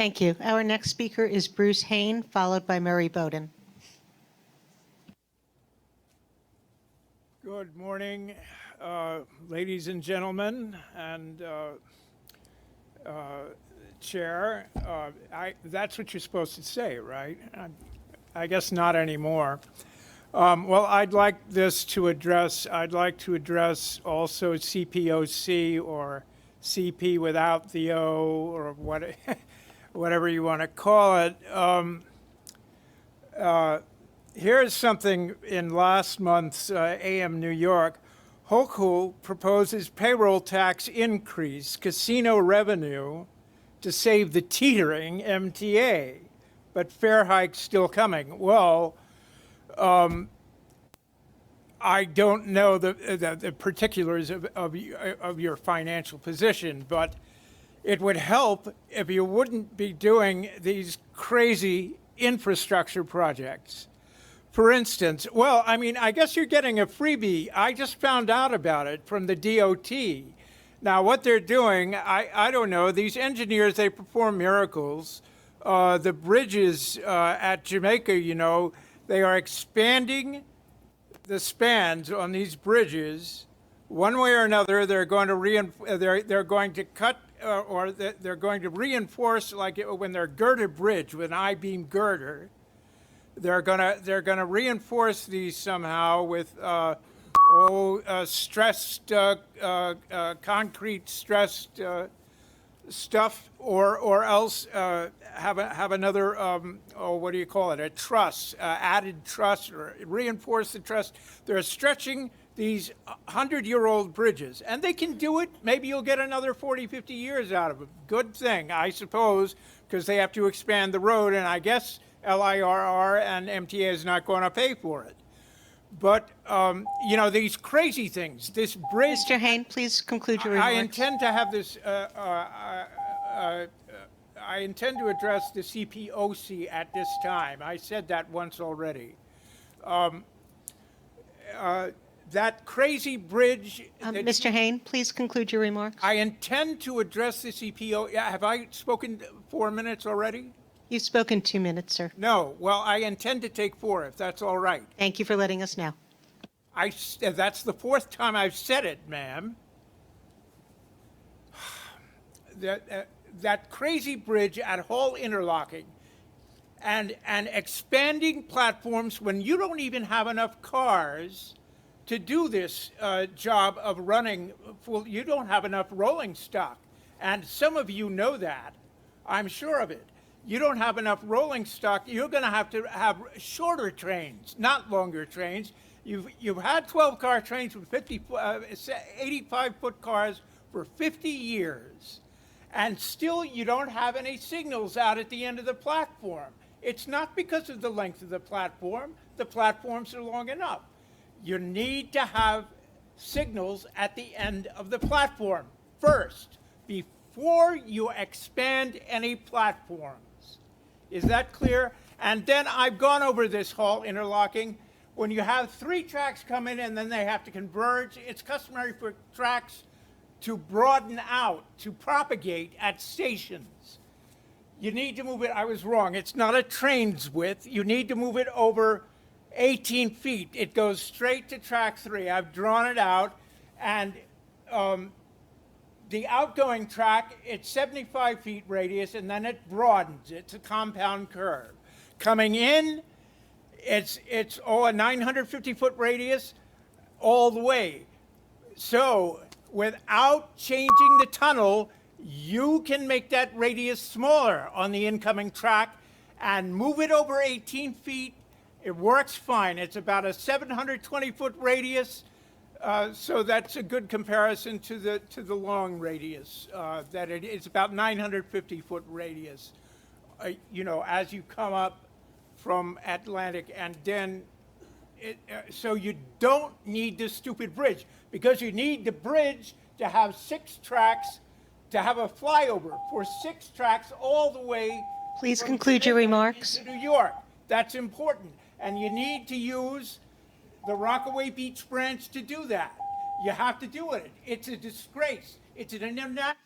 Thank you. Our next speaker is Bruce Hain, followed by Murray Bowden. Good morning, ladies and gentlemen, and Chair. That's what you're supposed to say, right? I guess not anymore. Well, I'd like to address also CPOC or CP without the O or whatever you want to call it. Here's something in last month's AM New York. Hochul proposes payroll tax increase, casino revenue to save the teetering MTA, but fare hike still coming. Well, I don't know the particulars of your financial position, but it would help if you wouldn't be doing these crazy infrastructure projects. For instance, well, I mean, I guess you're getting a freebie. I just found out about it from the DOT. Now, what they're doing, I don't know. These engineers, they perform miracles. The bridges at Jamaica, you know, they are expanding the spans on these bridges. One way or another, they're going to they're going to cut or they're going to reinforce, like when they're girder bridge with an I-beam girder. They're gonna reinforce these somehow with stressed concrete stressed stuff, or else have another what do you call it, a truss, added truss, or reinforce the truss. They're stretching these 100-year-old bridges, and they can do it. Maybe you'll get another 40, 50 years out of it. Good thing, I suppose, because they have to expand the road, and I guess LIRR and MTA is not going to pay for it. But, you know, these crazy things, this bridge. Mr. Hain, please conclude your remarks. I intend to have this, I intend to address the CPOC at this time. I said that once already. That crazy bridge. Mr. Hain, please conclude your remarks. I intend to address the CPO. Have I spoken 4 minutes already? You've spoken 2 minutes, sir. No. Well, I intend to take 4, if that's all right. Thank you for letting us know. That's the 4th time I've said it, ma'am. That crazy bridge at Hall Interlocking and expanding platforms when you don't even have enough cars to do this job of running full. You don't have enough rolling stock. And some of you know that. I'm sure of it. You don't have enough rolling stock. You're going to have shorter trains, not longer trains. You've had 12-car trains with 85-foot cars for 50 years, and still you don't have any signals out at the end of the platform. It's not because of the length of the platform. The platforms are long enough. You need to have signals at the end of the platform first, before you expand any platforms. Is that clear? And then I've gone over this Hall Interlocking. When you have 3 tracks come in and then they have to converge, it's customary for tracks to broaden out, to propagate at stations. You need to move it, I was wrong, it's not a train's width. You need to move it over 18 feet. It goes straight to track 3. I've drawn it out, and the outgoing track, it's 75 feet radius, and then it broadens. It's a compound curve. Coming in, it's a 950-foot radius all the way. So without changing the tunnel, you can make that radius smaller on the incoming track and move it over 18 feet. It works fine. It's about a 720-foot radius. So that's a good comparison to the long radius. That it's about 950-foot radius. You know, as you come up from Atlantic, and then so you don't need this stupid bridge, because you need the bridge to have 6 tracks, to have a flyover for 6 tracks all the way. Please conclude your remarks. To New York. That's important, and you need to use the Rockaway Beach Branch to do that. You have to do it. It's a disgrace. It's an international